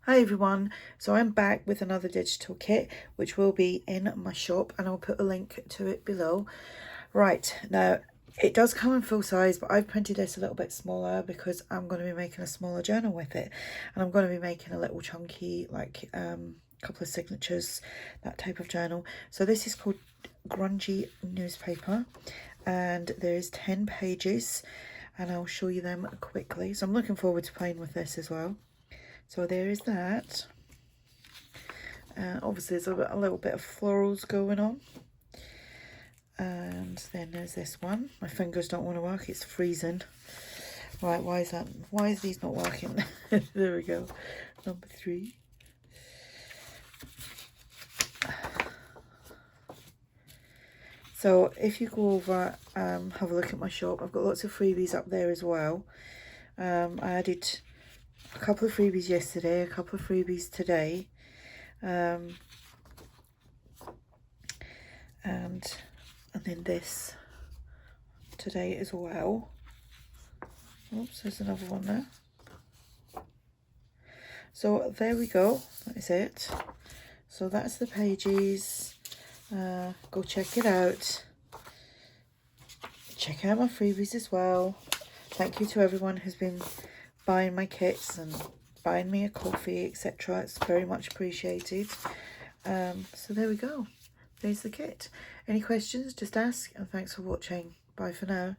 Hi everyone, so I'm back with another digital kit which will be in my shop and I'll put a link to it below. Right, now it does come in full size, but I've printed this a little bit smaller because I'm going to be making a smaller journal with it, and I'm going to be making a little chunky, like couple of signatures, that type of journal. So this is called Grungy Newspaper and there's 10 pages and I'll show you them quickly. So I'm looking forward to playing with this as well. So there is that. Obviously there's a little bit of florals going on. And then there's this one. My fingers don't want to work, it's freezing. Right, why is that? Why is these not working? There we go. Number 3. So if you go over, have a look at my shop, I've got lots of freebies up there as well. I added a couple of freebies yesterday, a couple of freebies today, and then this today as well. Oops, there's another one there. So there we go, that is it. So that's the pages. Go check it out. Check out my freebies as well. Thank you to everyone who's been buying my kits and buying me a coffee, etc. It's very much appreciated. So there we go. There's the kit. Any questions, just ask, and thanks for watching. Bye for now.